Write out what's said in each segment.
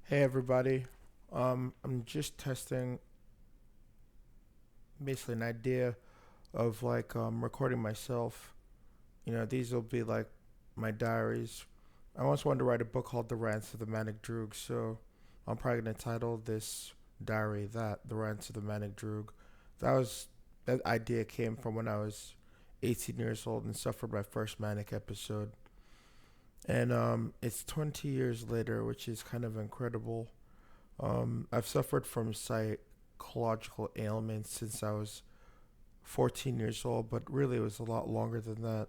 Hey everybody. I'm just testing basically an idea of recording myself. These will be like my diaries. I once wanted to write a book called The Rants of the Manic Droog, so I'm probably gonna title this diary that The Rants of the Manic Droog. That idea came from when I was 18 years old and suffered my first manic episode. And it's 20 years later, which is kind of incredible. I've suffered from psychological ailments since I was 14 years old, but really it was a lot longer than that.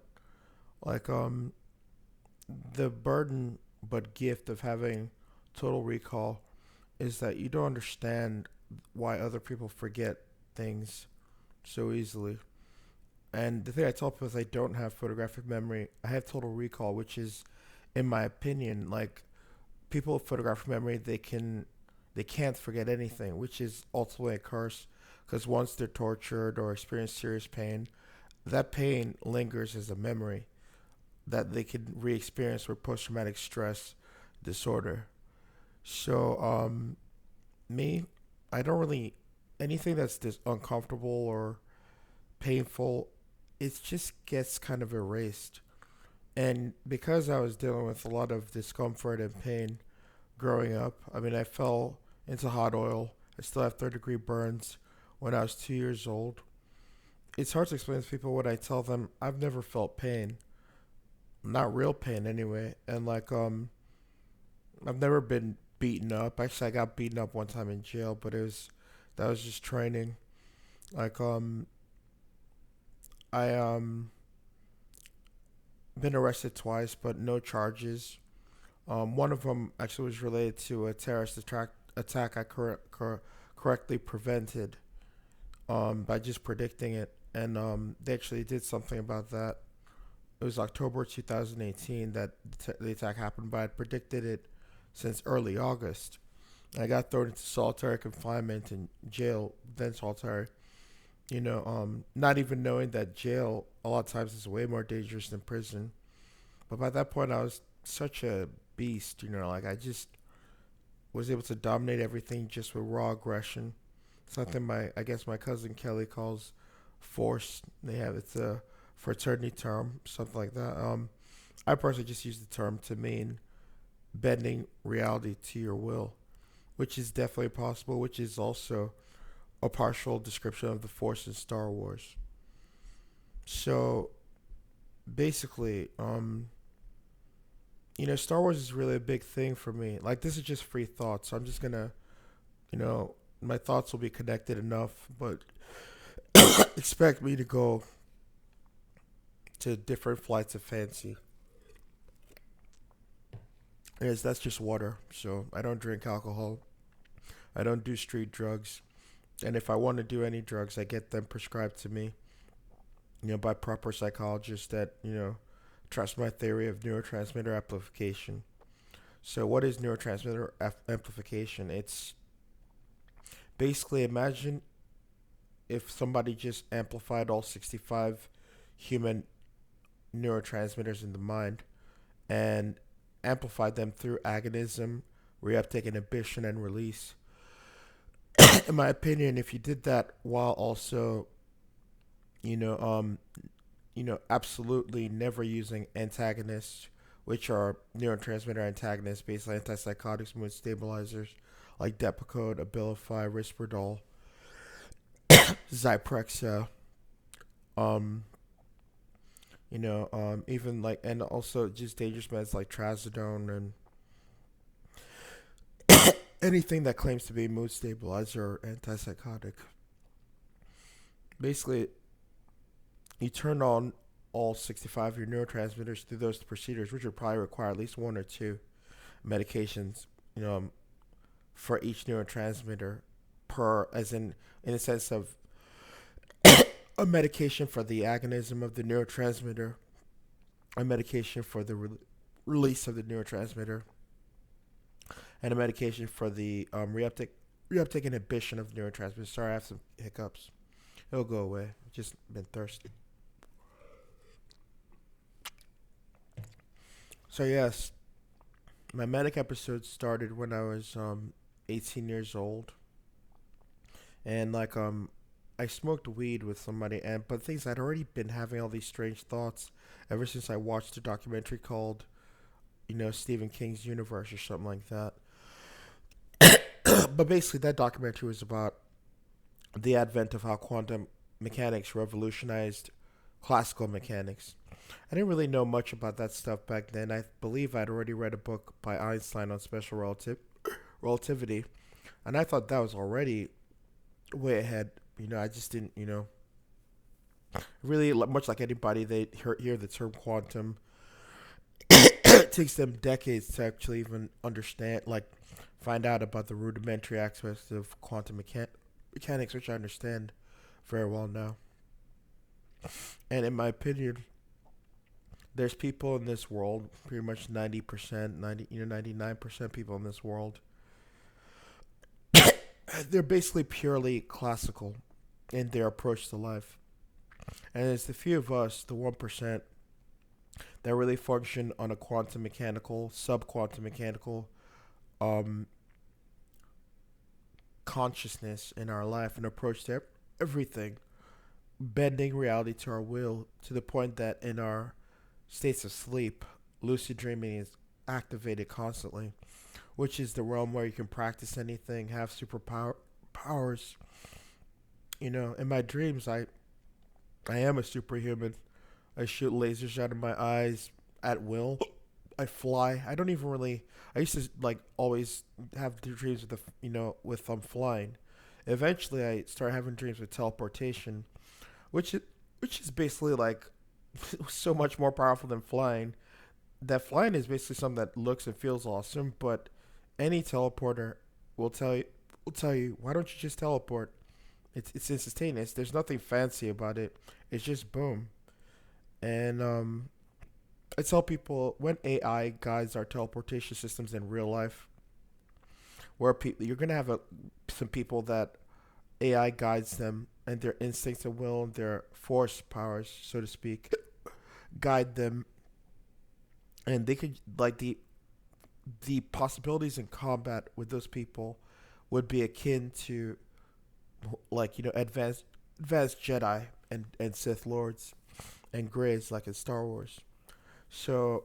Like, the burden but gift of having total recall is that you don't understand why other people forget things so easily. And the thing I tell people is I don't have photographic memory. I have total recall, which is, in my opinion, like people with photographic memory, they can't forget anything, which is ultimately a curse. Because once they're tortured or experience serious pain, that pain lingers as a memory that they can re-experience with post-traumatic stress disorder. So, me, I don't really anything that's this uncomfortable or painful. It just gets kind of erased. And because I was dealing with a lot of discomfort and pain growing up, I mean, I fell into hot oil. I still have third-degree burns when I was 2 years old. It's hard to explain to people when I tell them I've never felt pain, not real pain anyway. And I've never been beaten up. Actually, I got beaten up one time in jail, but that was just training. Like I been arrested twice, but no charges. One of them actually was related to a attack I correctly prevented by just predicting it. And they actually did something about that. It was October 2018 that the attack happened, but I predicted it since early August. I got thrown into solitary confinement in jail, then solitary. Not even knowing that jail a lot of times is way more dangerous than prison. But by that point, I was such a beast. Like I just was able to dominate everything just with raw aggression. Something I guess my cousin Kelly calls force. It's a fraternity term, something like that. I personally just use the term to mean bending reality to your will, which is definitely possible, which is also a partial description of the force in Star Wars. So basically, Star Wars is really a big thing for me. Like this is just free thoughts. So I'm just gonna, you know, my thoughts will be connected enough, but expect me to go to different flights of fancy. Yes, that's just water. So I don't drink alcohol. I don't do street drugs. And if I want to do any drugs, I get them prescribed to me, by proper psychologists that, trust my theory of neurotransmitter amplification. So, what is neurotransmitter amplification? It's basically imagine if somebody just amplified all 65 human neurotransmitters in the mind and amplified them through agonism, reuptake, inhibition, and release. In my opinion, if you did that while also, you know, um, absolutely never using antagonists, which are neurotransmitter antagonists, basically antipsychotics, mood stabilizers, like Depakote, Abilify, Risperdal, Zyprexa, um, even like, and also just dangerous meds like Trazodone and anything that claims to be mood stabilizer or antipsychotic. Basically, you turn on all 65 of your neurotransmitters through those procedures, which would probably require at least one or two medications, you know, um, for each neurotransmitter as in the sense of a medication for the agonism of the neurotransmitter, a medication for the release of the neurotransmitter, and a medication for the reuptake inhibition of the neurotransmitter. Sorry, I have some hiccups. It'll go away. Just been thirsty. So yes, My manic episode started when I was 18 years old, and I smoked weed with somebody, and but things I'd already been having all these strange thoughts ever since I watched a documentary called Stephen King's Universe or something like that. But basically, that documentary was about the advent of how quantum mechanics revolutionized classical mechanics. I didn't really know much about that stuff back then. I believe I'd already read a book by Einstein on special relativity, and I thought that was already way ahead. I just didn't, really much like anybody. They hear the term quantum. It takes them decades to actually even understand, find out about the rudimentary aspects of quantum mechanics, which I understand very well now. And in my opinion, there's people in this world, pretty much 90%, 99% people in this world, they're basically purely classical in their approach to life. And it's the few of us, the 1%, that really function on a quantum mechanical, sub-quantum mechanical um, consciousness in our life and approach to everything, bending reality to our will to the point that in our states of sleep, lucid dreaming is activated constantly, which is the realm where you can practice anything, have powers. In my dreams, I am a superhuman. I shoot lasers out of my eyes at will. I fly. I don't even really. I used to always have the dreams with with flying. Eventually, I started having dreams with teleportation, which is which is basically so much more powerful than flying. That flying is basically something that looks and feels awesome, but any teleporter will tell you why don't you just teleport? It's instantaneous. There's nothing fancy about it. It's just boom. And I tell people when AI guides our teleportation systems in real life, where people you're gonna have some people that AI guides them and their instincts and will and their force powers, so to speak, guide them, and they could the possibilities in combat with those people would be akin to advanced Jedi and Sith lords and Greys like in Star Wars. So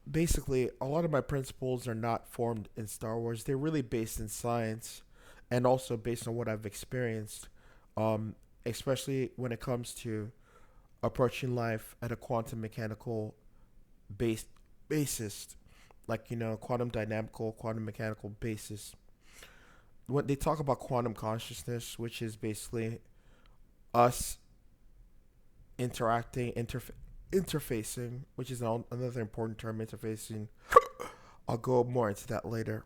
basically, a lot of my principles are not formed in Star Wars. They're really based in science and also based on what I've experienced, um, especially when it comes to approaching life at a quantum mechanical base basis, quantum dynamical, quantum mechanical basis. When they talk about quantum consciousness, which is basically us interacting, interfacing, which is another important term, interfacing. I'll go more into that later.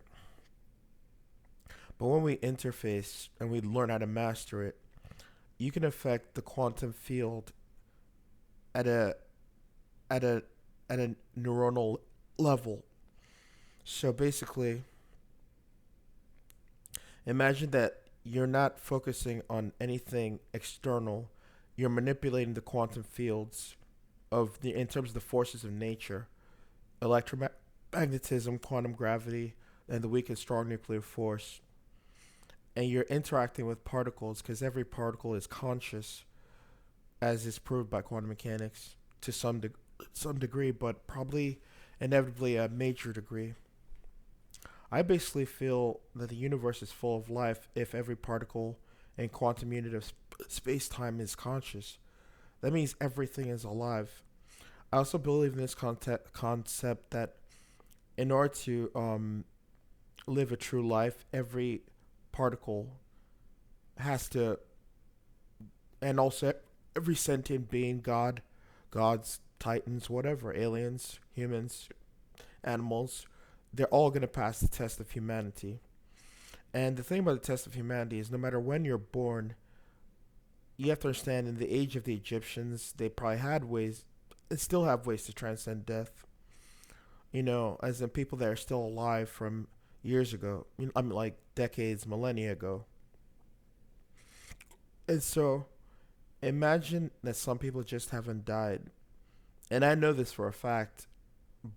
But when we interface and we learn how to master it, you can affect the quantum field at a at a at a neuronal level. So basically, imagine that you're not focusing on anything external. You're manipulating the quantum fields in terms of the forces of nature, electromagnetism, quantum gravity, and the weak and strong nuclear force. And you're interacting with particles because every particle is conscious, as is proved by quantum mechanics to some degree, but probably inevitably a major degree. I basically feel that the universe is full of life if every particle and quantum unit of space time is conscious. That means everything is alive. I also believe in this concept that in order to live a true life, every particle has to, and also every sentient being, gods, titans, whatever, aliens, humans, animals, they're all going to pass the test of humanity. And the thing about the test of humanity is no matter when you're born, you have to understand in the age of the Egyptians, they probably had ways, and still have ways to transcend death. As in people that are still alive from years ago. Decades, millennia ago. And so, imagine that some people just haven't died. And I know this for a fact,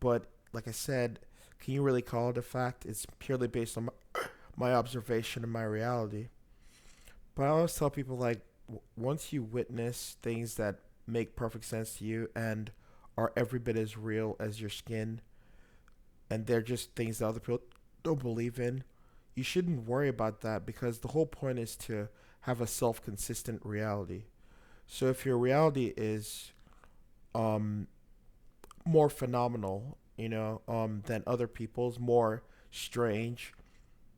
but like I said, can you really call it a fact? It's purely based on my observation and my reality. But I always tell people like once you witness things that make perfect sense to you and are every bit as real as your skin, and they're just things that other people don't believe in, you shouldn't worry about that because the whole point is to have a self-consistent reality. So if your reality is um more phenomenal, than other people's, more strange,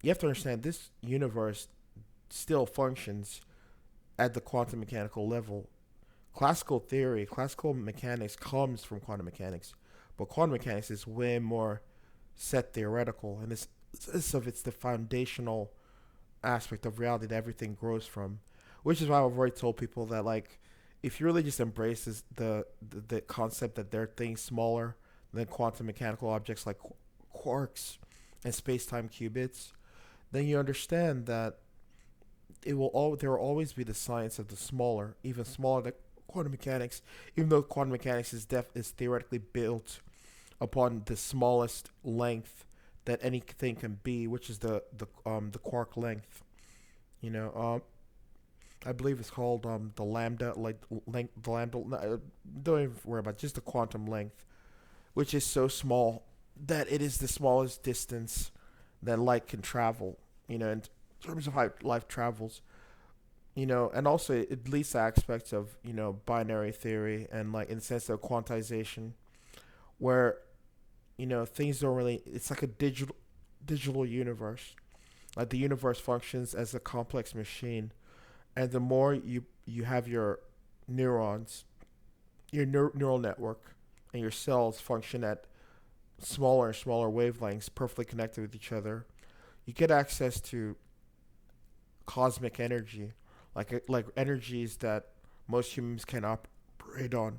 you have to understand this universe still functions at the quantum mechanical level. Classical theory, classical mechanics comes from quantum mechanics, but quantum mechanics is way more set theoretical, and it's the foundational aspect of reality that everything grows from. Which is why I've already told people that like, if you really just embrace the concept that there are things smaller than quantum mechanical objects like quarks and space time qubits, then you understand that there will always be the science of the smaller, even smaller than quantum mechanics. Even though quantum mechanics is theoretically built upon the smallest length that anything can be, which is the quark length. You know, I believe it's called the lambda like length. The lambda. Don't even worry about it, just the quantum length, which is so small that it is the smallest distance that light can travel. In terms of how light travels. And also it leads to aspects of binary theory and like in the sense of quantization, where things don't really. It's like a digital universe. Like the universe functions as a complex machine, and the more you have your neurons, your neural network, and your cells function at smaller and smaller wavelengths, perfectly connected with each other, you get access to cosmic energy, like energies that most humans can operate on.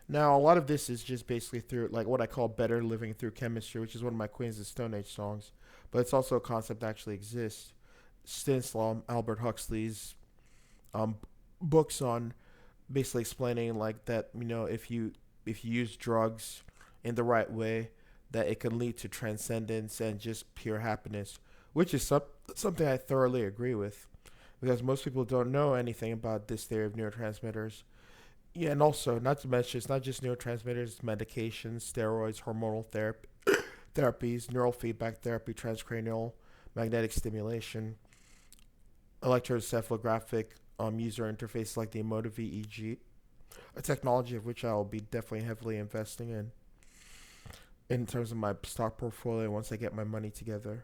Now, a lot of this is just basically through like what I call better living through chemistry, which is one of my Queens of Stone Age songs, but it's also a concept that actually exists. Stanislaw Albert Huxley's um, books on basically explaining like that if you use drugs in the right way, that it can lead to transcendence and just pure happiness, which is something I thoroughly agree with because most people don't know anything about this theory of neurotransmitters. Yeah, and also not to mention it's not just neurotransmitters, medications, steroids, hormonal therapies, neural feedback therapy, transcranial magnetic stimulation, electroencephalographic user interfaces like the Emotive EEG, a technology of which I will be definitely heavily investing in terms of my stock portfolio once I get my money together.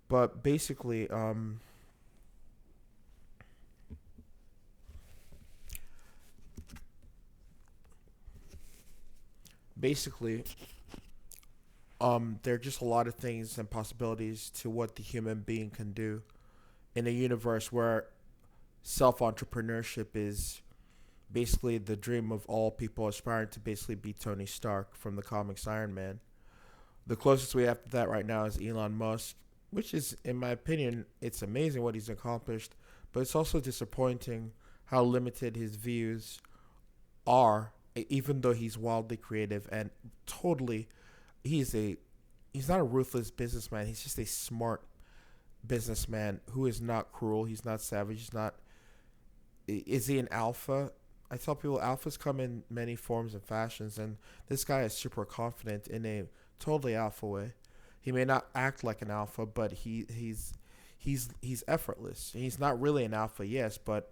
But basically, there are just a lot of things and possibilities to what the human being can do in a universe where self entrepreneurship is basically the dream of all people aspiring to basically be Tony Stark from the comics Iron Man. The closest we have to that right now is Elon Musk, which is, in my opinion, it's amazing what he's accomplished, but it's also disappointing how limited his views are, even though he's wildly creative and totally, he's a, he's not a ruthless businessman. He's just a smart businessman who is not cruel. He's not savage. He's not. Is he an alpha? I tell people alphas come in many forms and fashions, and this guy is super confident in a totally alpha way. He may not act like an alpha, but he's effortless. He's not really an alpha, yes, but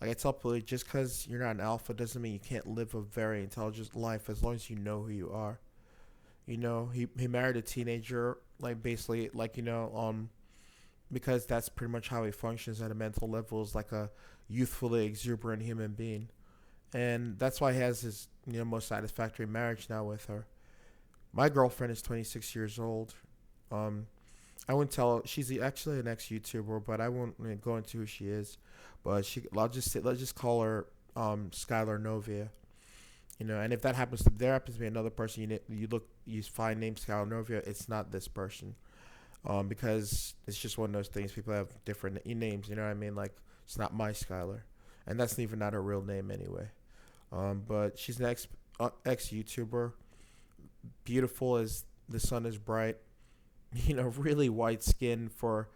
like I tell people, just because you're not an alpha doesn't mean you can't live a very intelligent life as long as you know who you are. He married a teenager, like basically, like because that's pretty much how he functions at a mental level, is like a youthfully exuberant human being, and that's why he has his most satisfactory marriage now with her. My girlfriend is 26 years old. Um, I wouldn't tell. She's actually an ex YouTuber, but I won't go into who she is. But let's just call her Skylar Novia. And if that happens to there happens to be another person you find named Skylar Novia, it's not this person. Because it's just one of those things. People have different names. You know what I mean? Like it's not my Skylar, and that's even not her real name anyway. But she's an ex YouTuber, beautiful as the sun is bright. Really white skin for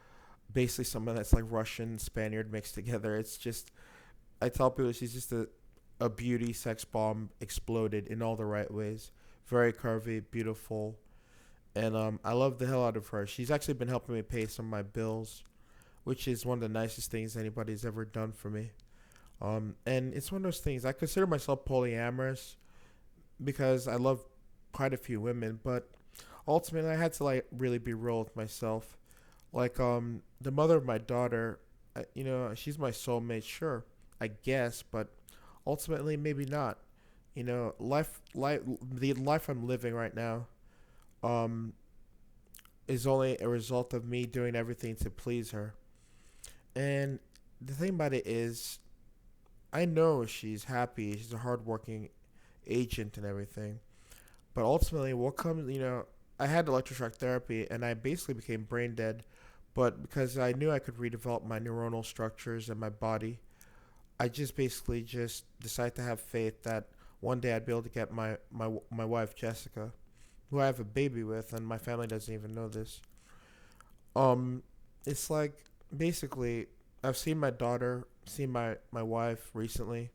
basically someone that's like Russian Spaniard mixed together. It's just, I tell people she's just a beauty sex bomb exploded in all the right ways. Very curvy, beautiful, and I love the hell out of her. She's actually been helping me pay some of my bills, which is one of the nicest things anybody's ever done for me. And it's one of those things I consider myself polyamorous because I love quite a few women, but ultimately I had to like really be real with myself. Like the mother of my daughter, she's my soulmate, sure, I guess, but ultimately maybe not. The life I'm living right now, um, is only a result of me doing everything to please her. And the thing about it is, I know she's happy. She's a hardworking agent and everything. But ultimately, what comes, I had electroshock therapy and I basically became brain dead. But because I knew I could redevelop my neuronal structures and my body, I just basically just decided to have faith that one day I'd be able to get my wife, Jessica, who I have a baby with, and my family doesn't even know this. Um, it's like basically I've seen my daughter, seen my wife recently,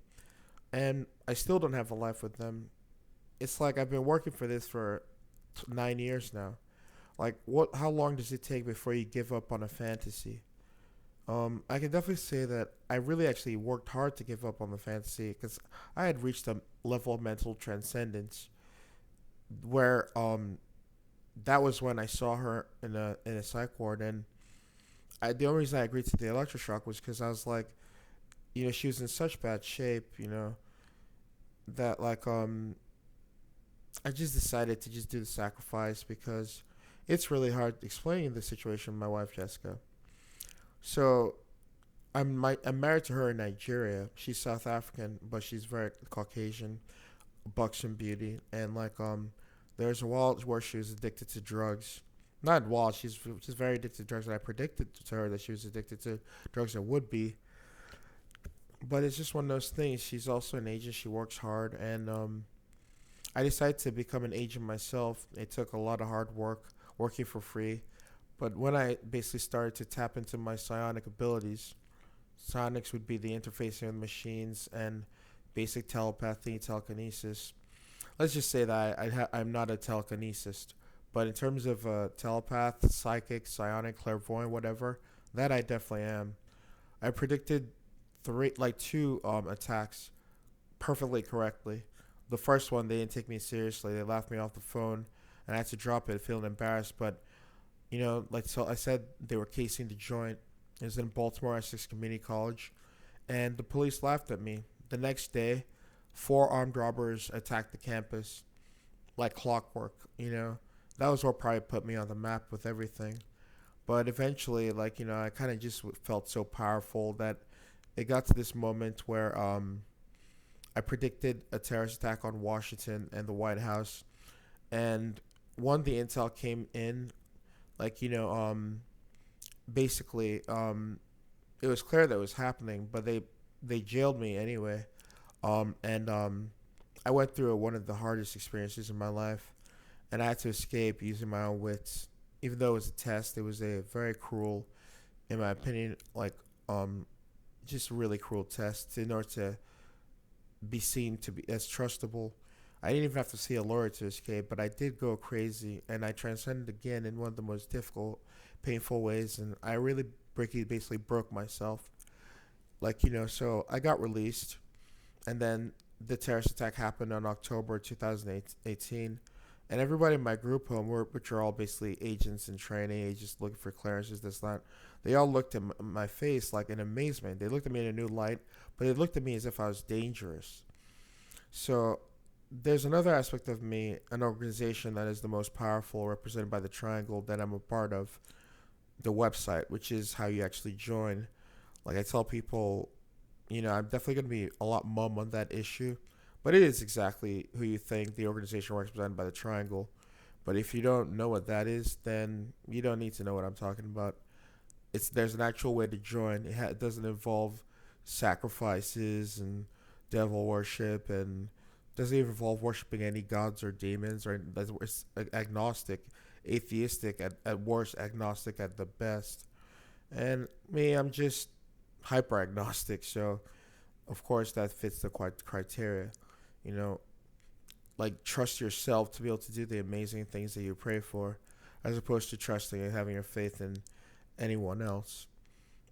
and I still don't have a life with them. It's like I've been working for this for 9 years now. Like, what? How long does it take before you give up on a fantasy? I can definitely say that I really actually worked hard to give up on the fantasy because I had reached a level of mental transcendence where that was when I saw her in a psych ward, and the only reason I agreed to the electroshock was because I was like, she was in such bad shape, that like I just decided to just do the sacrifice because it's really hard explaining the situation with my wife Jessica. So I'm married to her in Nigeria. She's South African, but she's very Caucasian, buxom beauty, and like there's a while where she was addicted to drugs. Not while she's very addicted to drugs, and I predicted to her that she was addicted to drugs and would be. But it's just one of those things. She's also an agent. She works hard, and I decided to become an agent myself. It took a lot of hard work, working for free. But when I basically started to tap into my psionic abilities, psionics would be the interfacing with machines and basic telepathy, telekinesis. Let's just say that I'm not a telekinesist, but in terms of telepath, psychic, psionic, clairvoyant, whatever, that I definitely am. I predicted two attacks perfectly correctly. The first one, they didn't take me seriously. They laughed me off the phone, and I had to drop it, feeling embarrassed. But like so, I said they were casing the joint. It was in Baltimore Essex Community College, and the police laughed at me. The next day, four armed robbers attacked the campus like clockwork. That was what probably put me on the map with everything. But eventually, I kind of just felt so powerful that it got to this moment where I predicted a terrorist attack on Washington and the White House, and the intel came in, like basically it was clear that it was happening, but they jailed me anyway, and I went through one of the hardest experiences in my life, and I had to escape using my own wits. Even though it was a test, it was a very cruel, in my opinion, just really cruel test in order to be seen to be as trustable. I didn't even have to see a lawyer to escape, but I did go crazy, and I transcended again in one of the most difficult, painful ways, and I really basically broke myself. So I got released, and then the terrorist attack happened on October 2018, and everybody in my group home, which are all basically agents in training, agents looking for clearances, this, that, they all looked at my face like in amazement. They looked at me in a new light, but they looked at me as if I was dangerous. So there's another aspect of me, an organization that is the most powerful, represented by the triangle that I'm a part of, the website, which is how you actually join. Like I tell people, I'm definitely going to be a lot mum on that issue, but it is exactly who you think, the organization represented by the triangle. But if you don't know what that is, then you don't need to know what I'm talking about. There's an actual way to join. It doesn't involve sacrifices and devil worship and Doesn't even involve worshiping any gods or demons, or it's agnostic, atheistic at worst, agnostic at the best. And me, I'm just hyper agnostic, so of course that fits the criteria. You know, like trust yourself to be able to do the amazing things that you pray for, as opposed to trusting and having your faith in anyone else.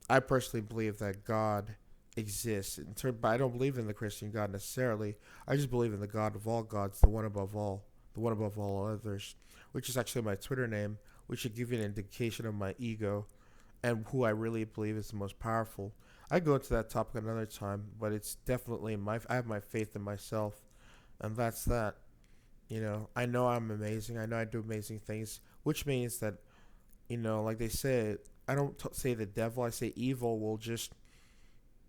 I personally believe that God exists, but I don't believe in the Christian God necessarily. I just believe in the God of all gods, the one above all, the one above all others, which is actually my Twitter name, which should give you an indication of my ego and who I really believe is the most powerful. I go into that topic another time, but it's definitely I have my faith in myself, and that's that. I know I'm amazing. I know I do amazing things, which means that, like they say, I don't say the devil. I say evil will just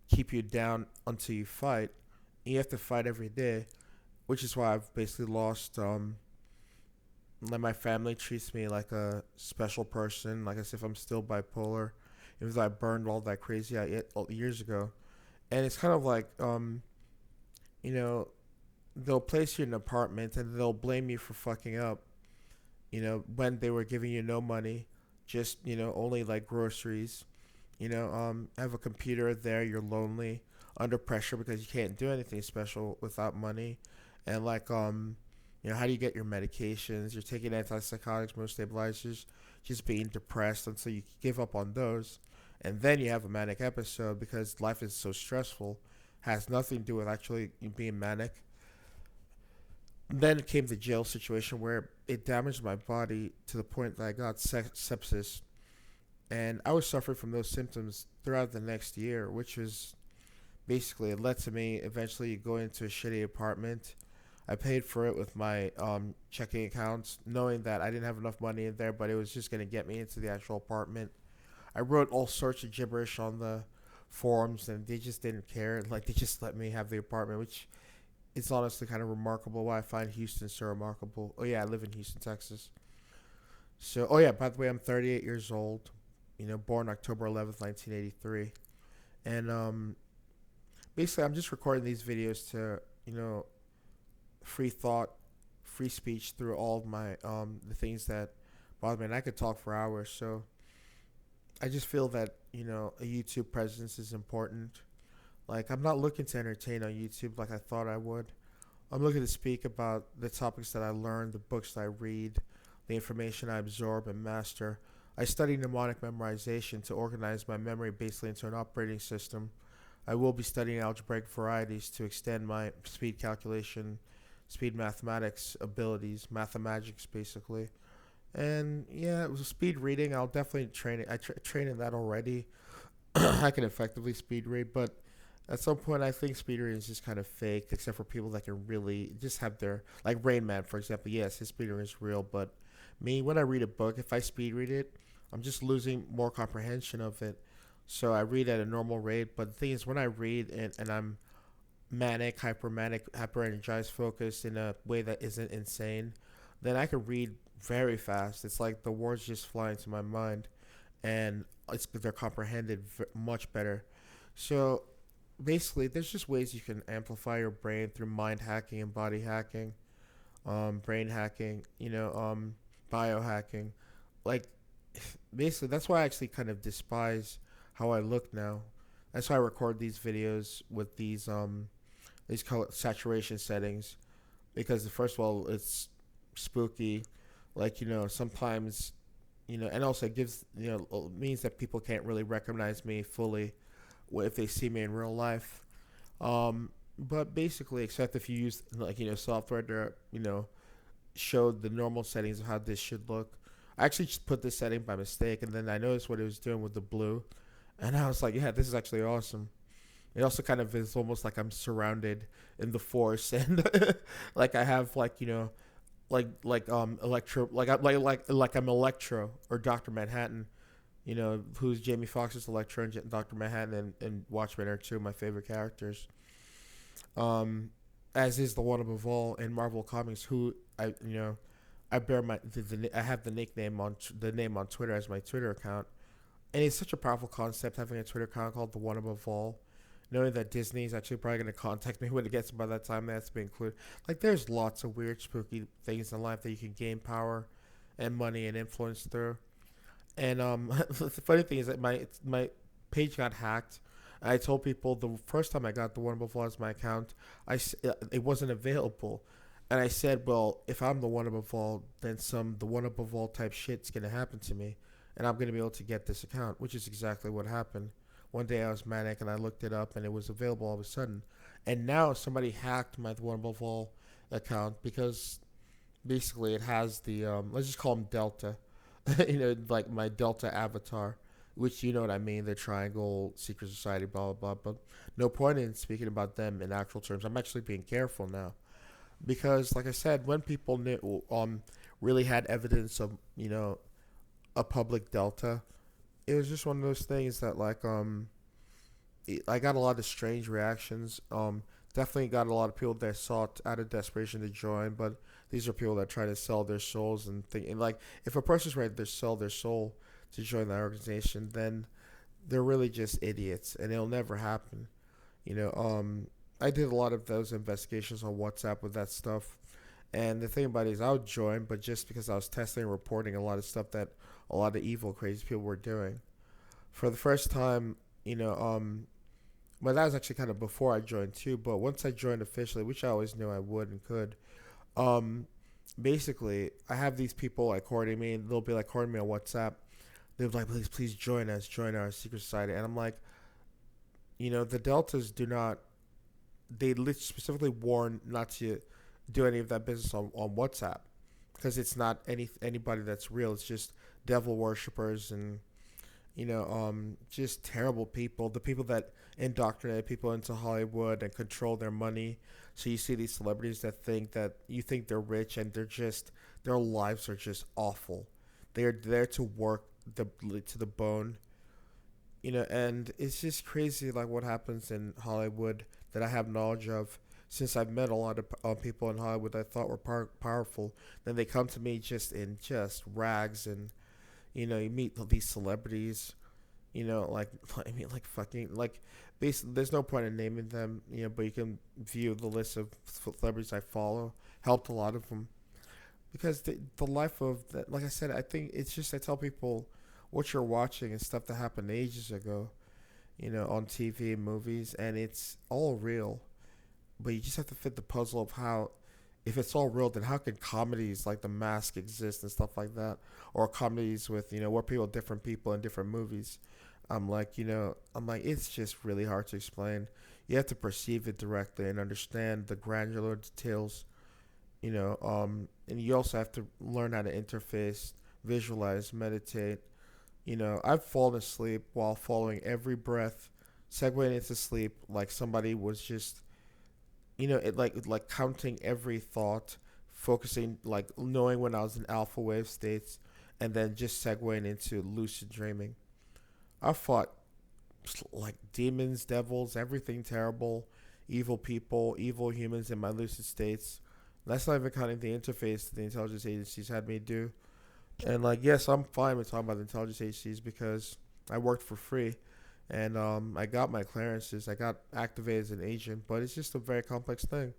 keep you down until you fight. You have to fight every day, which is why I've basically lost. Like my family treats me like a special person, like as if I'm still bipolar, even though I burned all that crazy out years ago. And it's kind of like, you know, they'll place you in an apartment and they'll blame you for fucking up. When they were giving you no money, just only like groceries. Have a computer there. You're lonely, under pressure because you can't do anything special without money, and like how do you get your medications? You're taking antipsychotics, mood stabilizers, just being depressed until you give up on those, and then you have a manic episode because life is so stressful. Has nothing to do with actually being manic. Then came the jail situation where it damaged my body to the point that I got sepsis, and I was suffering from those symptoms throughout the next year, which was basically it led to me eventually going into a shitty apartment. I paid for it with my checking accounts, knowing that I didn't have enough money in there, but it was just going to get me into the actual apartment. I wrote all sorts of gibberish on the forums, and they just didn't care. Like, they just let me have the apartment, which is honestly kind of remarkable. Why I find Houston so remarkable. Oh, yeah, I live in Houston, Texas. So, oh, yeah, by the way, I'm 38 years old, born October 11th, 1983. And basically, I'm just recording these videos to, free thought, free speech through all of my the things that bother me. And I could talk for hours. So I just feel that a YouTube presence is important. Like, I'm not looking to entertain on YouTube like I thought I would. I'm looking to speak about the topics that I learned, the books that I read, the information I absorb and master. I study mnemonic memorization to organize my memory basically into an operating system. I will be studying algebraic varieties to extend my speed calculation, speed mathematics abilities, mathemagics basically. And yeah, it was a speed reading. I'll definitely train it. I train in that already. I can effectively speed read, but at some point I think speed reading is just kind of fake, except for people that can really just have their, like Rain Man, for example. Yes, his speed reading is real, but me, when I read a book, if I speed read it, I'm just losing more comprehension of it. So I read at a normal rate, but the thing is, when I read and I'm manic, hyper energized, focused in a way that isn't insane, then I can read very fast. It's like the words just fly into my mind, and they're comprehended much better. So basically, there's just ways you can amplify your brain through mind hacking and body hacking, brain hacking, biohacking. Like, basically, that's why I actually kind of despise how I look now. That's why I record these videos with these color saturation settings, because first of all, it's spooky. Like, sometimes, and also it gives, means that people can't really recognize me fully if they see me in real life. But basically, except if you use like, software to, show the normal settings of how this should look. I actually just put this setting by mistake, and then I noticed what it was doing with the blue, and I was like, yeah, this is actually awesome. It also kind of is almost like I'm surrounded in the force, and like I have like, Electro, like I'm Electro or Doctor Manhattan, who's Jamie Foxx's Electro, and Doctor Manhattan and Watchmen are two of my favorite characters. As is the one above all in Marvel Comics, who I bear I have the nickname the name on Twitter as my Twitter account, and it's such a powerful concept having a Twitter account called the one above all. knowing that Disney's actually probably going to contact me when it gets by that time, that's been included. Like, there's lots of weird, spooky things in life that you can gain power and money and influence through. And the funny thing is that my page got hacked. I told people the first time I got the One Above All as my account, it wasn't available, and I said, well, if I'm the One Above All, then some the One Above All type shit's gonna happen to me, and I'm gonna be able to get this account, which is exactly what happened. One day I was manic and I looked it up and it was available all of a sudden, and now somebody hacked my One Above All account because basically it has the let's just call them Delta, like my Delta avatar, which you know what I mean, the triangle secret society, blah blah blah. But no point in speaking about them in actual terms. I'm actually being careful now because, like I said, when people knew, really had evidence of a public Delta, it was just one of those things that I got a lot of strange reactions. Definitely got a lot of people that sought out of desperation to join, but these are people that try to sell their souls and think. And like, if a person's ready to sell their soul to join that organization, then they're really just idiots, and it'll never happen. You know, I did a lot of those investigations on WhatsApp with that stuff, and the thing about it is, I would join, but just because I was testing and reporting a lot of stuff that a lot of evil, crazy people were doing. For the first time, well, that was actually kind of before I joined too. But once I joined officially, which I always knew I would and could, um, basically, I have these people like courting me, and they'll be like courting me on WhatsApp. They're like, please join us, join our secret society. And I'm like, the Deltas do not. They specifically warn not to do any of that business on WhatsApp because it's not anybody that's real. It's just devil worshippers and just terrible people. The people that indoctrinate people into Hollywood and control their money. So you see these celebrities that think that you think they're rich and their lives are just awful. They're there to work to the bone, and it's just crazy like what happens in Hollywood that I have knowledge of. Since I've met a lot of people in Hollywood I thought were powerful, then they come to me just in just rags, and you meet these celebrities, like I mean, like fucking like, basically, there's no point in naming them, but you can view the list of celebrities I follow. Helped a lot of them because the life of that, like I said, I think it's just I tell people what you're watching is stuff that happened ages ago, on TV and movies, and it's all real, but you just have to fit the puzzle of how. If it's all real, then how can comedies like The Mask exist and stuff like that, or comedies with where people different people in different movies? I'm like it's just really hard to explain. You have to perceive it directly and understand the granular details, and you also have to learn how to interface, visualize, meditate. I've fallen asleep while following every breath, segueing into sleep like somebody was just it like counting every thought, focusing, like knowing when I was in alpha wave states, and then just segueing into lucid dreaming. I fought like demons, devils, everything terrible, evil people, evil humans in my lucid states. That's not even counting the interface that the intelligence agencies had me do. And like, yes, I'm fine with talking about the intelligence agencies because I worked for free, and I got my clearances. I got activated as an agent, but it's just a very complex thing.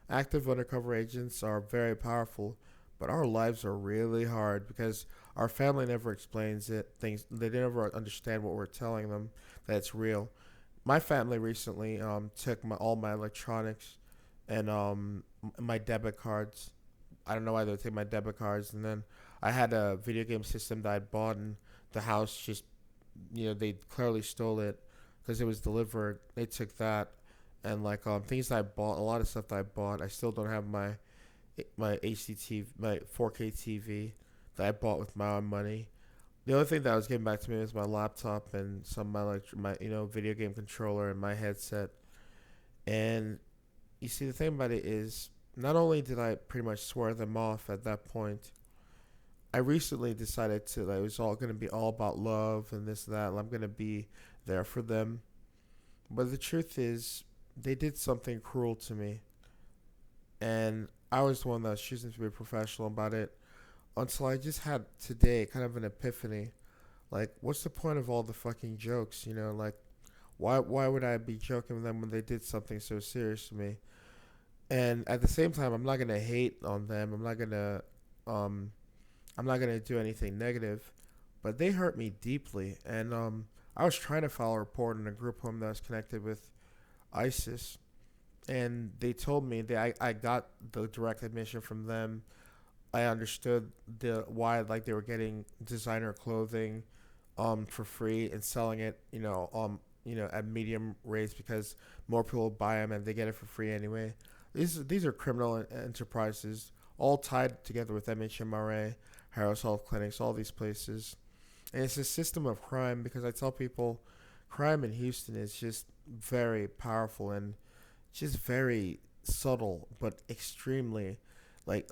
Active undercover agents are very powerful, but our lives are really hard because our family never explains it. Things they never understand what we're telling them that it's real. My family recently took all my electronics and my debit cards. I don't know why they would take my debit cards, and then I had a video game system that I bought, and the house just they clearly stole it because it was delivered. They took that, and like things that I bought, a lot of stuff that I bought. I still don't have my HDTV, my 4K TV that I bought with my own money. The only thing that was getting back to me was my laptop and some of my video game controller and my headset. And you see, the thing about it is, not only did I pretty much swear them off at that point, I recently decided that it was all going to be all about love and this and that, and I'm going to be there for them. But the truth is, they did something cruel to me, and I was the one that was choosing to be professional about it until I just had today kind of an epiphany. Like, what's the point of all the fucking jokes? Like, Why would I be joking with them when they did something so serious to me? And at the same time, I'm not gonna hate on them. Um I'm not gonna do anything negative, but they hurt me deeply. And I was trying to file a report in a group home that was connected with ISIS, and they told me that I got the direct admission from them. I understood the why like they were getting designer clothing for free and selling it, at medium rates because more people buy them and they get it for free anyway. These are criminal enterprises all tied together with MHMRA, Harris Health Clinics, all these places. And it's a system of crime because I tell people crime in Houston is just very powerful and just very subtle but extremely like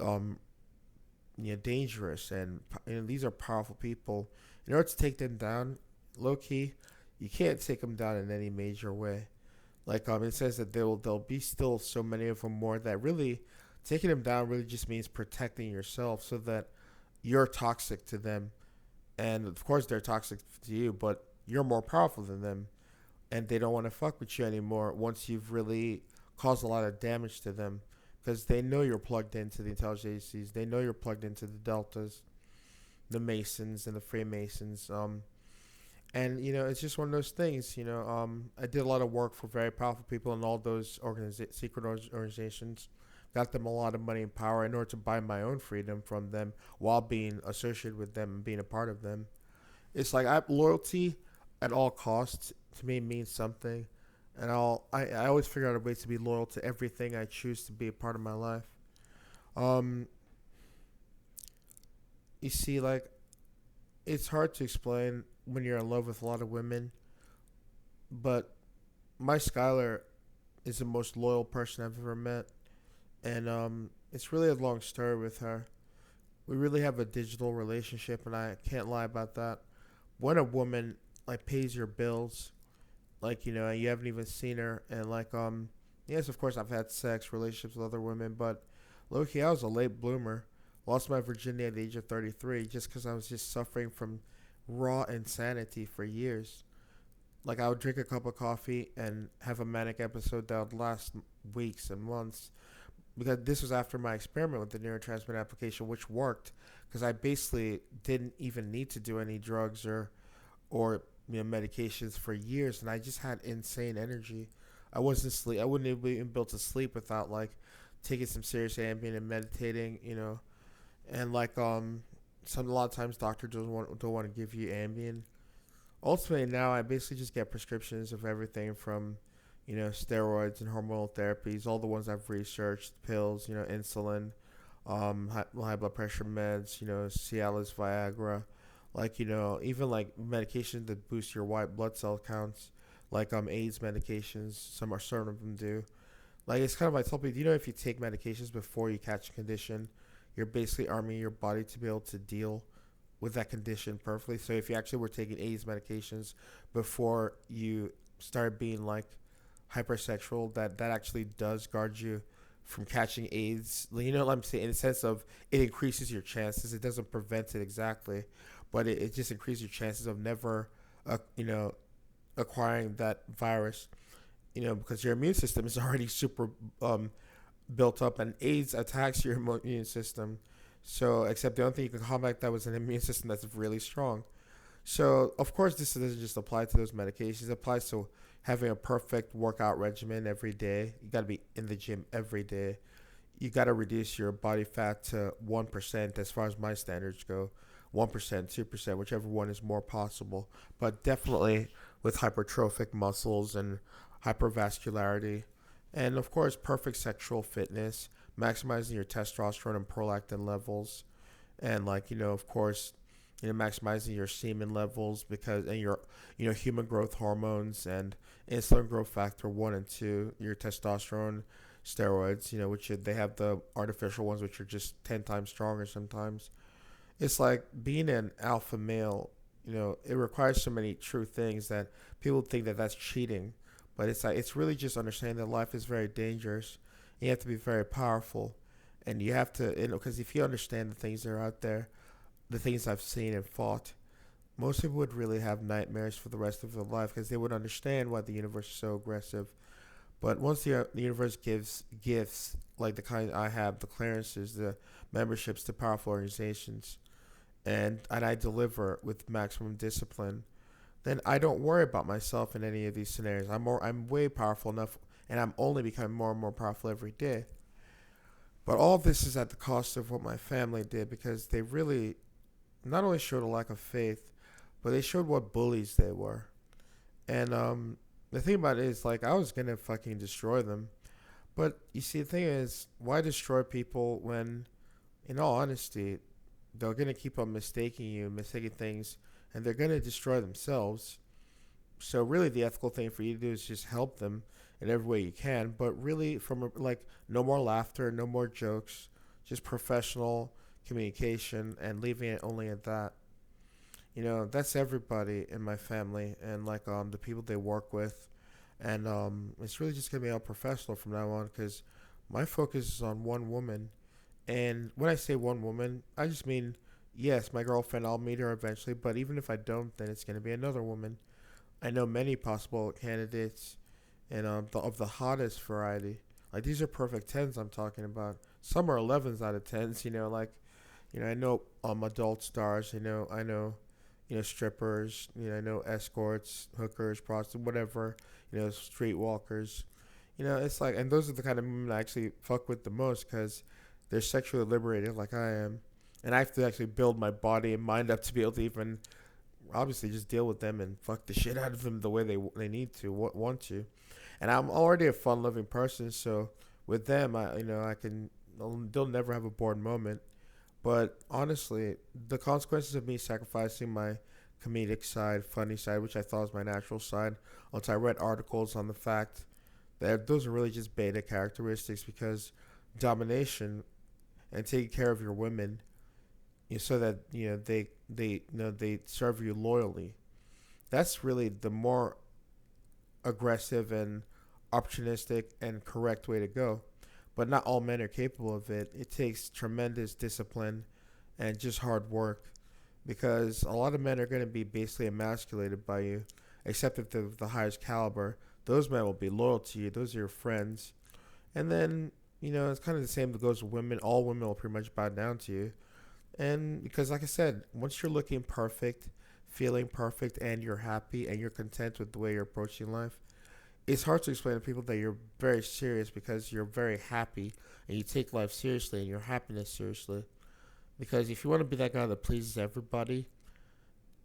dangerous, and these are powerful people. In order to take them down, low key, you can't take them down in any major way. Like it says that there'll be still so many of them more that really taking them down really just means protecting yourself so that you're toxic to them, and of course they're toxic to you, but you're more powerful than them, and they don't want to fuck with you anymore once you've really caused a lot of damage to them because they know you're plugged into the intelligence agencies. They know you're plugged into the Deltas, the Masons, and the Freemasons. And it's just one of those things. I did a lot of work for very powerful people in all those secret organizations. Got them a lot of money and power in order to buy my own freedom from them while being associated with them and being a part of them. It's like loyalty at all costs to me means something, and I always figure out a way to be loyal to everything I choose to be a part of my life. Um, you see, like it's hard to explain when you're in love with a lot of women, but my Skylar is the most loyal person I've ever met, and it's really a long story with her. We really have a digital relationship, and I can't lie about that. When a woman like pays your bills, like you haven't even seen her, and like yes, of course I've had sex relationships with other women, but low key I was a late bloomer. Lost my virginity at the age of 33 just because I was just suffering from raw insanity for years. Like I would drink a cup of coffee and have a manic episode that would last weeks and months, because this was after my experiment with the neurotransmitter application, which worked because I basically didn't even need to do any drugs or medications for years, and I just had insane energy. I wasn't sleep. I wouldn't even be able to sleep without like taking some serious Ambien and meditating. And like a lot of times doctors don't want to give you Ambien. Ultimately, now I basically just get prescriptions of everything from steroids and hormonal therapies, all the ones I've researched, pills, insulin, high blood pressure meds, Cialis, Viagra, like even like medications that boost your white blood cell counts, like AIDS medications. Certain of them do. Like it's kind of like I tell people, if you take medications before you catch a condition, you're basically arming your body to be able to deal with that condition perfectly. So if you actually were taking AIDS medications before you started being like hypersexual, that actually does guard you from catching AIDS. What I'm saying, in the sense of it increases your chances. It doesn't prevent it exactly, but it just increases your chances of never, acquiring that virus. Because your immune system is already super built up, and AIDS attacks your immune system. So, except the only thing you can combat that was an immune system that's really strong. So, of course, this doesn't just apply to those medications. It applies to having a perfect workout regimen every day. You got to be in the gym every day. You got to reduce your body fat to 1% as far as my standards go. 1%, 2%, whichever one is more possible. But definitely with hypertrophic muscles and hypervascularity. And of course, perfect sexual fitness, maximizing your testosterone and prolactin levels. And of course, maximizing your semen levels and your, human growth hormones and insulin growth factor 1 and 2, your testosterone, steroids, which they have the artificial ones, which are just 10 times stronger sometimes. It's like being an alpha male, it requires so many true things that people think that that's cheating. But it's really just understanding that life is very dangerous. You have to be very powerful. And you have to, because if you understand the things that are out there, the things I've seen and fought, most people would really have nightmares for the rest of their life because they would understand why the universe is so aggressive. But once the universe gives gifts like the kind I have, the clearances, the memberships to powerful organizations, and I deliver with maximum discipline, then I don't worry about myself in any of these scenarios. I'm way powerful enough, and I'm only becoming more and more powerful every day. But all of this is at the cost of what my family did because they really not only showed a lack of faith, but they showed what bullies they were. And the thing about it is, like, I was gonna fucking destroy them. But you see, the thing is, why destroy people when, in all honesty, they're gonna keep on mistaking things, and they're gonna destroy themselves. So really, the ethical thing for you to do is just help them in every way you can. But really, like, no more laughter, no more jokes, just professional communication, and leaving it only at that. That's everybody in my family and like the people they work with, and it's really just gonna be all professional from now on because my focus is on one woman. And when I say one woman, I just mean, yes, my girlfriend. I'll meet her eventually, but even if I don't, then it's gonna be another woman. I know many possible candidates, and of the hottest variety. Like, these are perfect tens I'm talking about. Some are 11s out of tens. I know adult stars. Strippers. I know escorts, hookers, prostitutes, whatever. Streetwalkers. It's like, and those are the kind of women I actually fuck with the most because they're sexually liberated like I am, and I have to actually build my body and mind up to be able to even obviously just deal with them and fuck the shit out of them the way they need to want to. And I'm already a fun loving person, so with them, I can they'll never have a bored moment. But honestly, the consequences of me sacrificing my comedic side, funny side, which I thought was my natural side, once I read articles on the fact that those are really just beta characteristics because domination and taking care of your women, so that they serve you loyally. That's really the more aggressive and opportunistic and correct way to go. But not all men are capable of it. It takes tremendous discipline and just hard work because a lot of men are going to be basically emasculated by you, except if they're the highest caliber. Those men will be loyal to you. Those are your friends. And then, it's kind of the same that goes with women. All women will pretty much bow down to you. And because, like I said, once you're looking perfect, feeling perfect, and you're happy and you're content with the way you're approaching life, it's hard to explain to people that you're very serious because you're very happy and you take life seriously and your happiness seriously. Because if you want to be that guy that pleases everybody,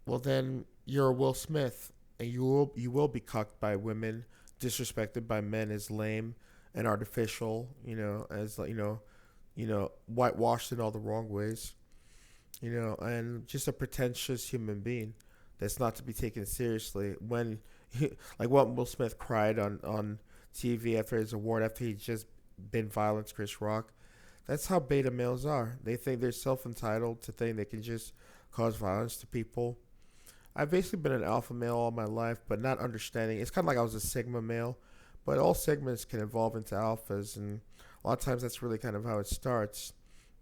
well then you're a Will Smith and you will be cucked by women, disrespected by men as lame and artificial, as whitewashed in all the wrong ways, and just a pretentious human being that's not to be taken seriously when like what Will Smith cried on TV after his award after he'd just been violent to Chris Rock. That's how beta males are. They think they're self entitled to think they can just cause violence to people. I've basically been an alpha male all my life, but not understanding. It's kind of like I was a sigma male, but all segments can evolve into alphas, and a lot of times that's really kind of how it starts,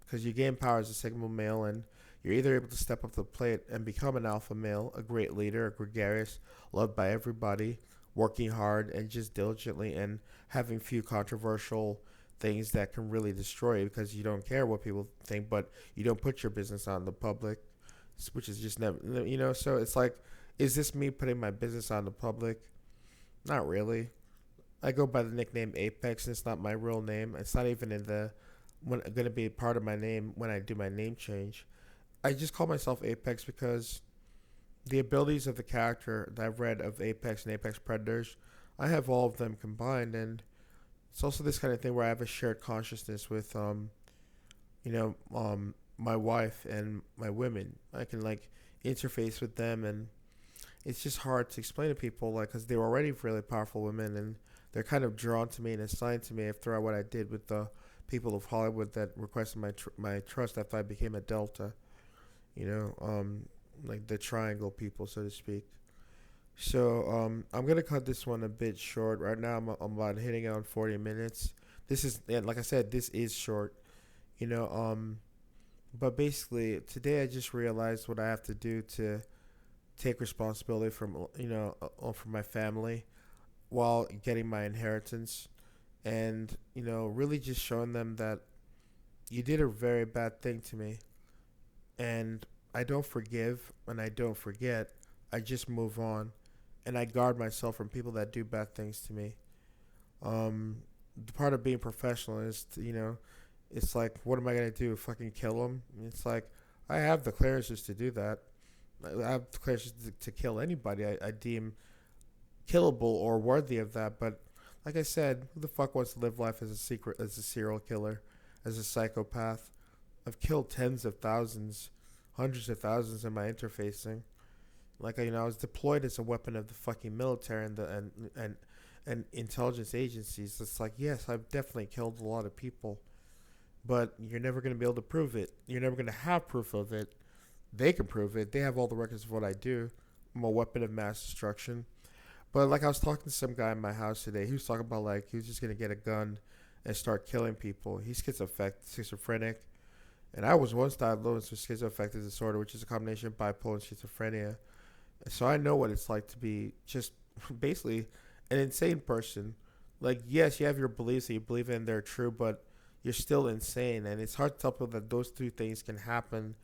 because you gain power as a sigma male, and you're either able to step up to the plate and become an alpha male, a great leader, a gregarious, loved by everybody, working hard and just diligently, and having few controversial things that can really destroy you because you don't care what people think, but you don't put your business on the public, which is just never. So it's like, is this me putting my business on the public? Not really. I go by the nickname Apex, and it's not my real name. It's not even going to be part of my name when I do my name change. I just call myself Apex because the abilities of the character that I've read of Apex and Apex Predators, I have all of them combined, and it's also this kind of thing where I have a shared consciousness with my wife and my women. I can like interface with them, and it's just hard to explain to people, like, because they were already really powerful women, and they're kind of drawn to me and assigned to me after what I did with the people of Hollywood that requested my trust after I became a Delta. Like the triangle people, so to speak. So I'm gonna cut this one a bit short. Right now, I'm about hitting on 40 minutes. This is, and like I said, this is short. You know, but basically today I just realized what I have to do to take responsibility from for my family while getting my inheritance, and really just showing them that you did a very bad thing to me, and I don't forgive and I don't forget. I just move on, and I guard myself from people that do bad things to me. Um, the part of being professional is, it's like, what am I gonna do? Fucking kill them? It's like I have the clearances to do that. I have the clearances to kill anybody I deem killable or worthy of that. But like I said, who the fuck wants to live life as a serial killer, as a psychopath? I've killed tens of thousands, hundreds of thousands in my interfacing. Like I was deployed as a weapon of the fucking military and intelligence agencies. It's like, yes, I've definitely killed a lot of people, but you're never gonna be able to prove it. You're never gonna have proof of it. They can prove it. They have all the records of what I do. I'm a weapon of mass destruction. But like I was talking to some guy in my house today. He was talking about like he was just gonna get a gun and start killing people. He's schizophrenic, and I was once diagnosed with schizoaffective disorder, which is a combination of bipolar and schizophrenia. So I know what it's like to be just basically an insane person. Like, yes, you have your beliefs that you believe in, they're true, but you're still insane. And it's hard to tell people that those two things can happen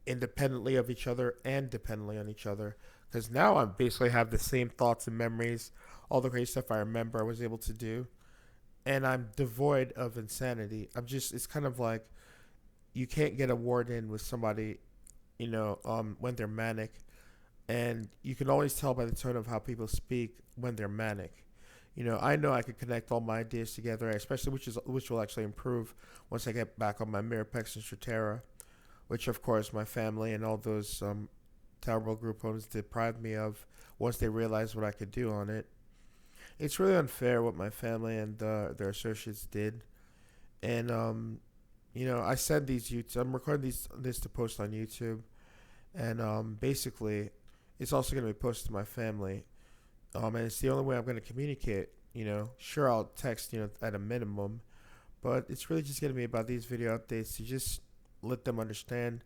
independently of each other and dependently on each other. Because now I basically have the same thoughts and memories, all the crazy stuff I remember I was able to do. And I'm devoid of insanity. It's kind of like you can't get a word in with somebody, when they're manic, and you can always tell by the tone of how people speak when they're manic. I know I could connect all my ideas together, especially which will actually improve once I get back on my Mirapex and Stratera, which of course my family and all those terrible group homes deprived me of once they realized what I could do on it. It's really unfair what my family and their associates did, and I send these YouTube. I'm recording this to post on YouTube, and basically it's also going to be posted to my family. And it's the only way I'm going to communicate. Sure, I'll text, at a minimum, but it's really just going to be about these video updates to just let them understand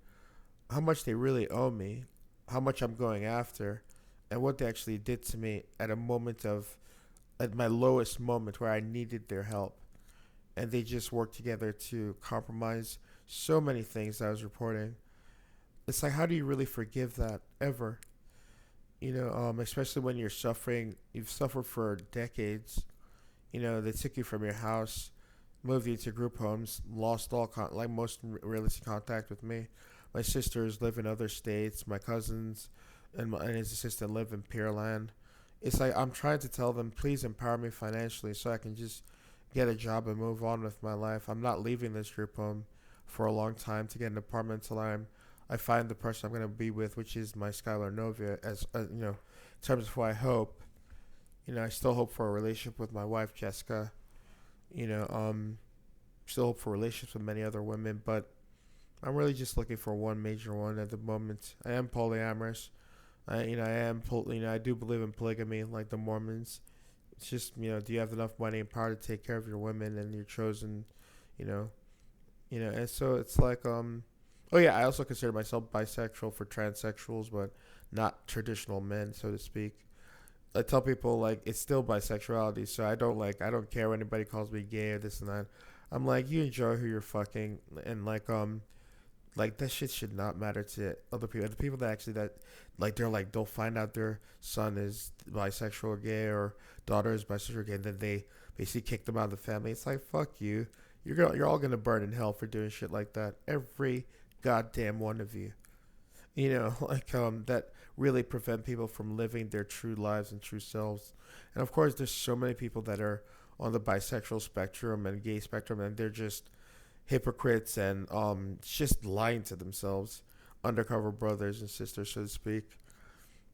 how much they really owe me, how much I'm going after, and what they actually did to me at my lowest moment where I needed their help. And they just worked together to compromise so many things I was reporting. It's like, how do you really forgive that ever? Especially when you're suffering, you've suffered for decades. They took you from your house, moved you to group homes, lost like most realistic contact with me. My sisters live in other states. My cousins and his assistant live in Pearland. It's like I'm trying to tell them, please empower me financially so I can just get a job and move on with my life. I'm not leaving this group home for a long time to get an apartment until I find the person I'm going to be with, which is my Skylar Novia, in terms of who I hope. I still hope for a relationship with my wife, Jessica. Still hope for relationships with many other women, but I'm really just looking for one major one at the moment. I am polyamorous. I do believe in polygamy, like the Mormons. It's just, do you have enough money and power to take care of your women and your chosen, and so it's like, oh yeah, I also consider myself bisexual for transsexuals, but not traditional men, so to speak. I tell people like it's still bisexuality, so I don't care when anybody calls me gay or this and that. I'm like, you enjoy who you're fucking, and like that shit should not matter to other people. The people they'll find out their son is bisexual or gay or daughter is bisexual or gay, and then they basically kick them out of the family. It's like, fuck you. You're all gonna burn in hell for doing shit like that. Every goddamn one of you. That really prevent people from living their true lives and true selves. And of course, there's so many people that are on the bisexual spectrum and gay spectrum, and they're just hypocrites and just lying to themselves, undercover brothers and sisters, so to speak.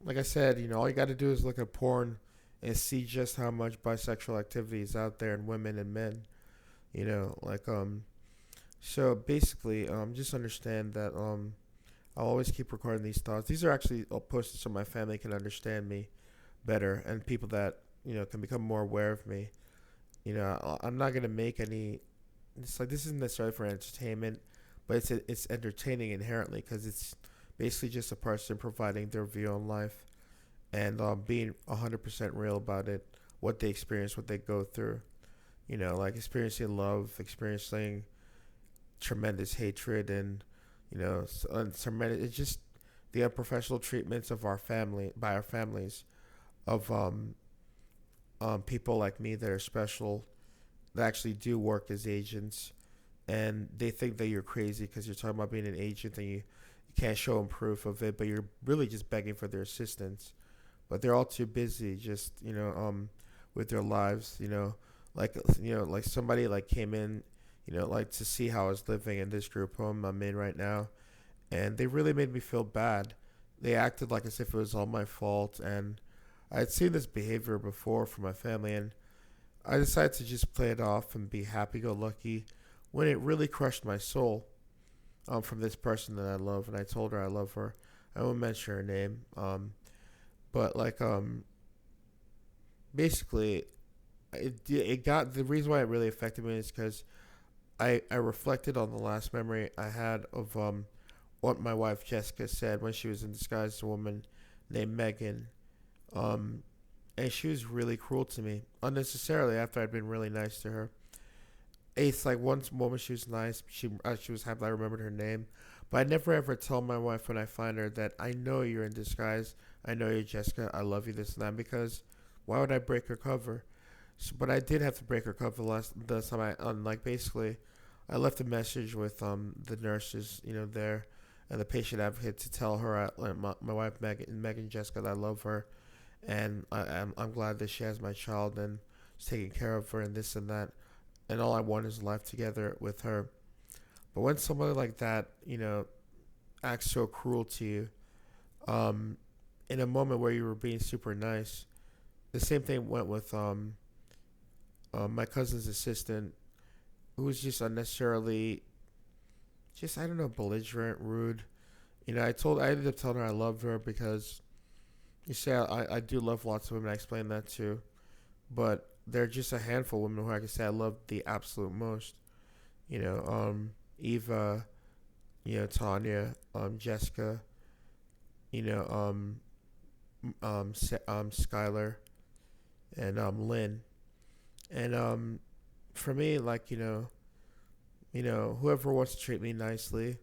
Like I said, all you got to do is look at porn and see just how much bisexual activity is out there in women and men. So basically, just understand that I'll always keep recording these thoughts. These are actually posted so my family can understand me better and people that can become more aware of me. I'm not gonna make any. It's like this isn't necessarily for entertainment, but it's entertaining inherently because it's basically just a person providing their view on life and being 100% real about it, what they experience, what they go through. Like experiencing love, experiencing tremendous hatred, and tremendous. It's just the unprofessional treatments of our family by our families of people like me that are special that actually do work as agents, and they think that you're crazy because you're talking about being an agent and you can't show them proof of it, but you're really just begging for their assistance. But they're all too busy, just with their lives. Like somebody like came in, like to see how I was living in this group home I'm in right now, and they really made me feel bad. They acted like as if it was all my fault, and I had seen this behavior before from my family, and I decided to just play it off and be happy-go-lucky when it really crushed my soul from this person that I love, and I told her I love her. I won't mention her name, but like basically, it got the reason why it really affected me is because I reflected on the last memory I had of what my wife Jessica said when she was in disguise as a woman named Megan. Um, and she was really cruel to me unnecessarily after I'd been really nice to her. It's like one moment she was nice, she was happy I remembered her name, but I never ever tell my wife when I find her that I know you're in disguise, I know you're Jessica, I love you this and that, because why would I break her cover? So, but I did have to break her cover the time like basically I left a message with the nurses there and the patient advocate to tell her my wife Megan Jessica that I love her, and I'm glad that she has my child and is taking care of her and this and that, and all I want is life together with her. But when somebody like that, acts so cruel to you, um, in a moment where you were being super nice, the same thing went with my cousin's assistant, who was just unnecessarily, just I don't know, belligerent, rude. I ended up telling her I loved her because you say I do love lots of women. I explained that too, but there are just a handful of women who I can say I love the absolute most. Eva, Tanya, Jessica, you know, Skylar, and Lynn. And for me, like whoever wants to treat me nicely,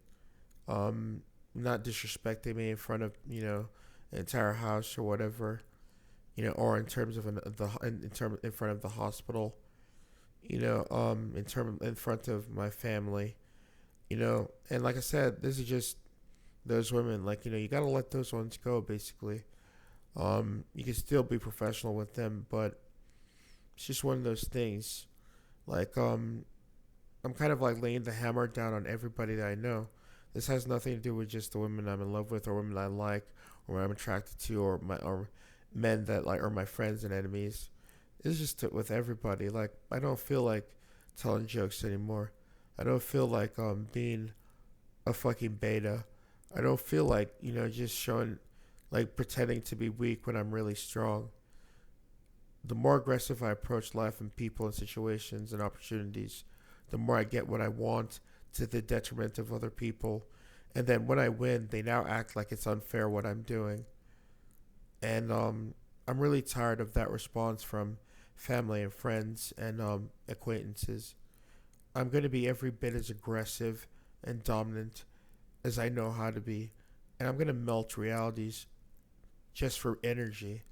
not disrespecting me in front of the entire house or whatever, or in terms of in front of the hospital, in front of my family, and like I said, this is just those women. Like you gotta let those ones go. Basically, you can still be professional with them, but it's just one of those things. Like I'm kind of like laying the hammer down on everybody that I know. This has nothing to do with just the women I'm in love with or women I like or I'm attracted to or men that like or my friends and enemies. It's just with everybody. Like I don't feel like telling jokes anymore. I don't feel like being a fucking beta. I don't feel like just showing like pretending to be weak when I'm really strong. The more aggressive I approach life and people and situations and opportunities, the more I get what I want to the detriment of other people. And then when I win, they now act like it's unfair what I'm doing. And I'm really tired of that response from family and friends and acquaintances. I'm going to be every bit as aggressive and dominant as I know how to be. And I'm going to melt realities just for energy,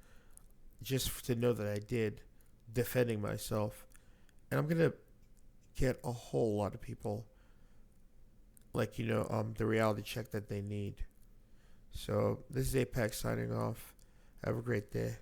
just to know that I did, defending myself. And I'm going to get a whole lot of people like the reality check that they need. So this is Apex signing off. Have a great day.